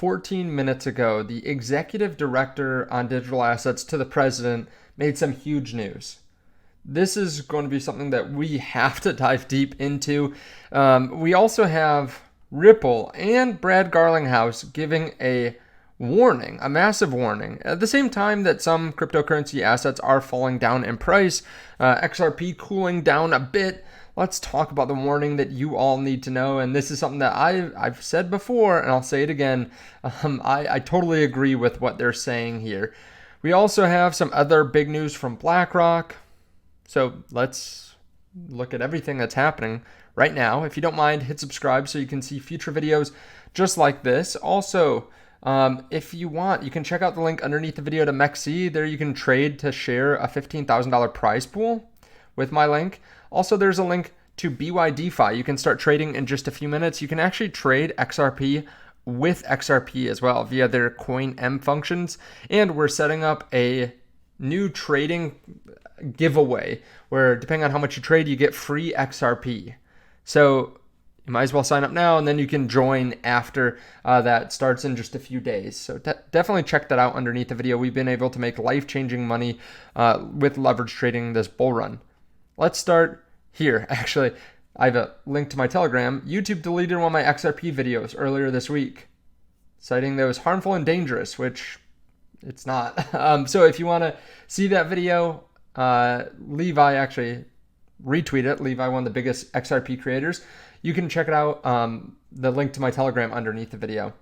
14 minutes ago, the executive director on digital assets to the president made some huge news. This is going to be something that we have to dive deep into. We also have Ripple and Brad Garlinghouse giving a warning, a massive warning. At the same time that some cryptocurrency assets are falling down in price, XRP cooling down a bit. Let's talk about the warning that you all need to know. And this is something that I've said before, and I'll say it again. I totally agree with what they're saying here. We also have some other big news from BlackRock. So let's look at everything that's happening right now. If you don't mind, hit subscribe so you can see future videos just like this. Also, if you want, you can check out the link underneath the video to MEXC. There you can trade to share a $15,000 prize pool with my link. Also, there's a link to BYDeFi. You can start trading in just a few minutes. You can actually trade XRP with XRP as well via their CoinM functions. And we're setting up a new trading giveaway where depending on how much you trade, you get free XRP. So you might as well sign up now, and then you can join after that starts in just a few days. So definitely check that out underneath the video. We've been able to make life-changing money with leverage trading this bull run. Let's start here. Actually, I have a link to my Telegram. YouTube deleted one of my XRP videos earlier this week, citing that it was harmful and dangerous, which it's not. So if you want to see that video, Levi actually retweeted it. Levi, one of the biggest XRP creators. You can check it out. The link to my Telegram underneath the video.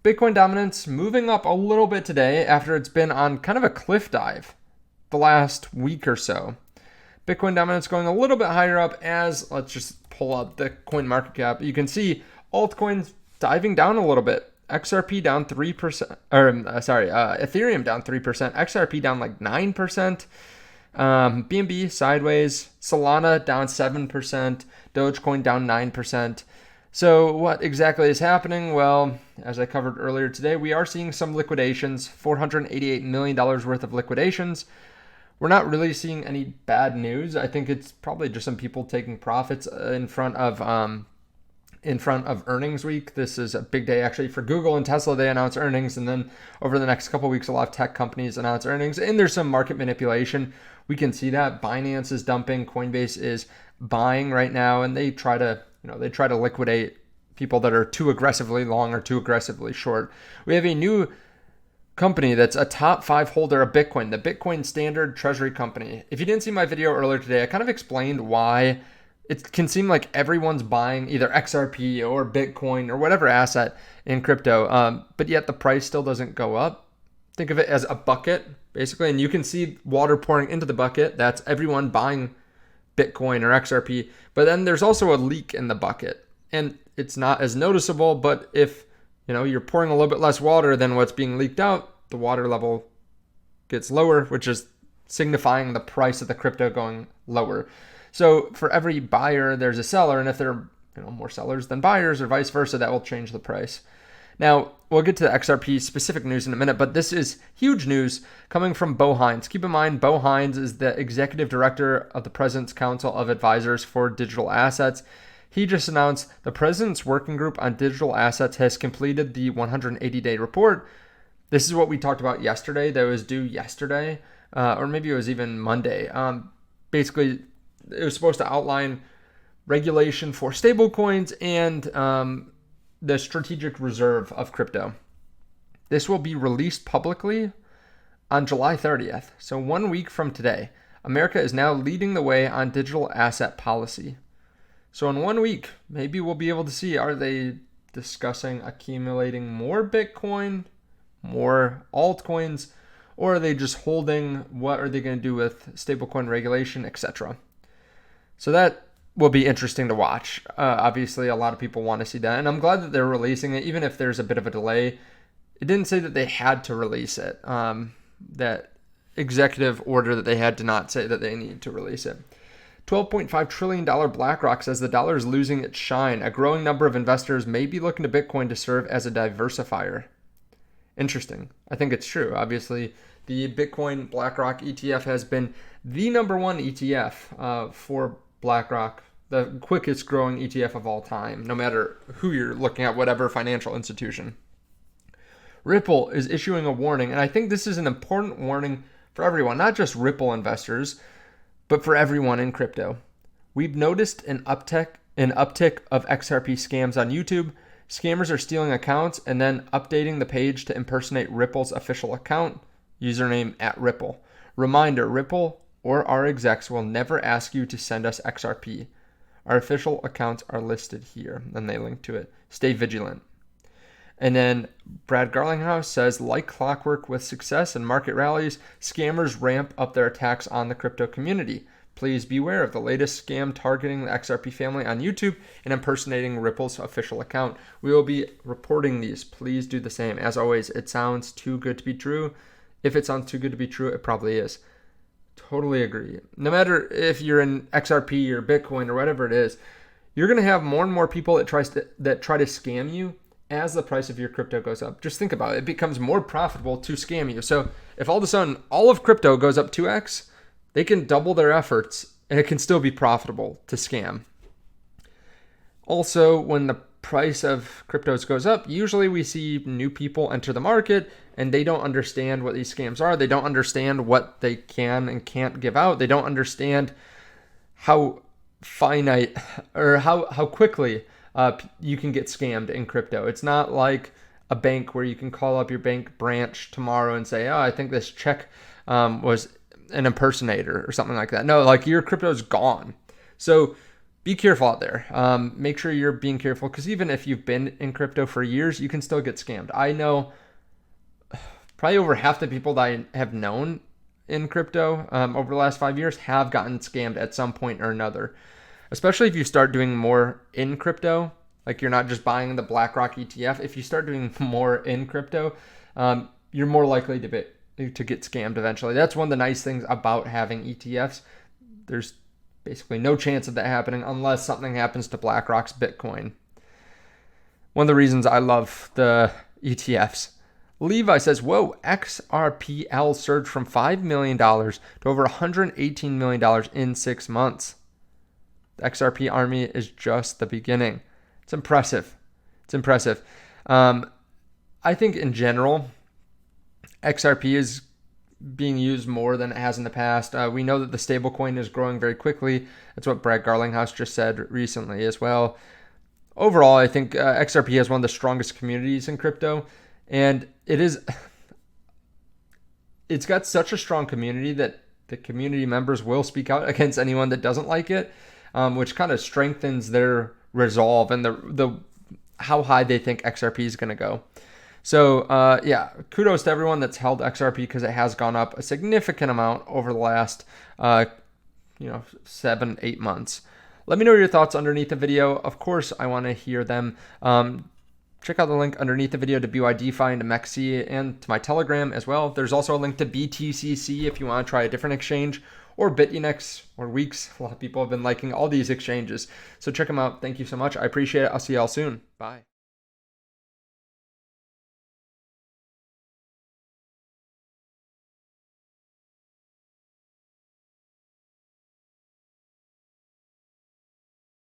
Bitcoin dominance moving up a little bit today after it's been on kind of a cliff dive the last week or so. Bitcoin dominance going a little bit higher up as, let's just pull up the coin market cap. You can see altcoins diving down a little bit. XRP down 3%, Ethereum down 3%, XRP down like 9%, BNB sideways, Solana down 7%, Dogecoin down 9%. So what exactly is happening? Well, as I covered earlier today, we are seeing some liquidations, $488 million worth of liquidations. We're not really seeing any bad news. I think it's probably just some people taking profits in front of earnings week. This is a big day actually for Google and Tesla. They announce earnings, and then over the next couple of weeks, a lot of tech companies announce earnings, and there's some market manipulation. We can see that Binance is dumping, Coinbase is buying right now, and they try to liquidate people that are too aggressively long or too aggressively short. We have a new company that's a top 5 holder of Bitcoin, the Bitcoin Standard Treasury Company. If you didn't see my video earlier today, I kind of explained why it can seem like everyone's buying either XRP or Bitcoin or whatever asset in crypto, but yet the price still doesn't go up. Think of it as a bucket, basically, and you can see water pouring into the bucket. That's everyone buying Bitcoin or XRP, but then there's also a leak in the bucket, and it's not as noticeable, but if you're pouring a little bit less water than what's being leaked out, the water level gets lower, which is signifying the price of the crypto going lower. So for every buyer, there's a seller, and if there are more sellers than buyers or vice versa, that will change the price. Now, we'll get to the XRP specific news in a minute, but this is huge news coming from Bo Hines. Keep in mind, Bo Hines is the executive director of the President's Council of Advisors for Digital Assets. He just announced the President's Working Group on Digital Assets has completed the 180-day report. This is what we talked about yesterday that was due yesterday, or maybe it was even Monday. Basically, it was supposed to outline regulation for stablecoins and the strategic reserve of crypto. This will be released publicly on July 30th. So 1 week from today, America is now leading the way on digital asset policy. So in 1 week, maybe we'll be able to see, are they discussing accumulating more Bitcoin, more altcoins, or are they just holding? What are they going to do with stablecoin regulation, etc.? So that will be interesting to watch. Obviously, a lot of people want to see that, and I'm glad that they're releasing it, even if there's a bit of a delay. It didn't say that they had to release it. That executive order that they had did not say that they need to release it. $12.5 trillion BlackRock says the dollar is losing its shine. A growing number of investors may be looking to Bitcoin to serve as a diversifier. Interesting. I think it's true. Obviously, the Bitcoin BlackRock ETF has been the number one ETF for BlackRock, the quickest growing ETF of all time, no matter who you're looking at, whatever financial institution. Ripple is issuing a warning, and I think this is an important warning for everyone, not just Ripple investors, but for everyone in crypto. We've noticed an uptick of XRP scams on YouTube. Scammers are stealing accounts and then updating the page to impersonate Ripple's official account, username @Ripple. Reminder, Ripple or our execs will never ask you to send us XRP. Our official accounts are listed here, and they link to it. Stay vigilant. And then Brad Garlinghouse says, like clockwork with success and market rallies, scammers ramp up their attacks on the crypto community. Please beware of the latest scam targeting the XRP family on YouTube and impersonating Ripple's official account. We will be reporting these. Please do the same. As always, it sounds too good to be true. If it sounds too good to be true, it probably is. Totally agree. No matter if you're in XRP or Bitcoin or whatever it is, you're going to have more and more people that try to scam you as the price of your crypto goes up. Just think about it. It becomes more profitable to scam you. So if all of a sudden all of crypto goes up 2x, they can double their efforts and it can still be profitable to scam. Also, when the price of cryptos goes up, usually we see new people enter the market and they don't understand what these scams are. They don't understand what they can and can't give out. They don't understand how finite or how quickly you can get scammed in crypto. It's not like a bank where you can call up your bank branch tomorrow and say, oh, I think this check was an impersonator or something like that. No, like your crypto is gone. So be careful out there. Make sure you're being careful, because even if you've been in crypto for years, you can still get scammed. I know probably over half the people that I have known in crypto over the last 5 years have gotten scammed at some point or another. Especially if you start doing more in crypto, like you're not just buying the BlackRock ETF. If you start doing more in crypto, you're more likely to get scammed eventually. That's one of the nice things about having ETFs. There's basically no chance of that happening unless something happens to BlackRock's Bitcoin. One of the reasons I love the ETFs. Levi says, whoa, XRPL surged from $5 million to over $118 million in 6 months. The XRP army is just the beginning. It's impressive. It's impressive. I think in general, XRP is being used more than it has in the past. We know that the stablecoin is growing very quickly. That's what Brad Garlinghouse just said recently as well. Overall, I think XRP has one of the strongest communities in crypto, and it's got such a strong community that the community members will speak out against anyone that doesn't like it, which kind of strengthens their resolve and the how high they think XRP is going to go. So yeah, kudos to everyone that's held XRP, because it has gone up a significant amount over the last 7-8 months. Let me know your thoughts underneath the video. Of course, I want to hear them. Check out the link underneath the video to BYDFi and to MEXC and to my Telegram as well. There's also a link to BTCC if you want to try a different exchange, or BitUniX or WEEX. A lot of people have been liking all these exchanges, so check them out. Thank you so much. I appreciate it. I'll see y'all soon. Bye.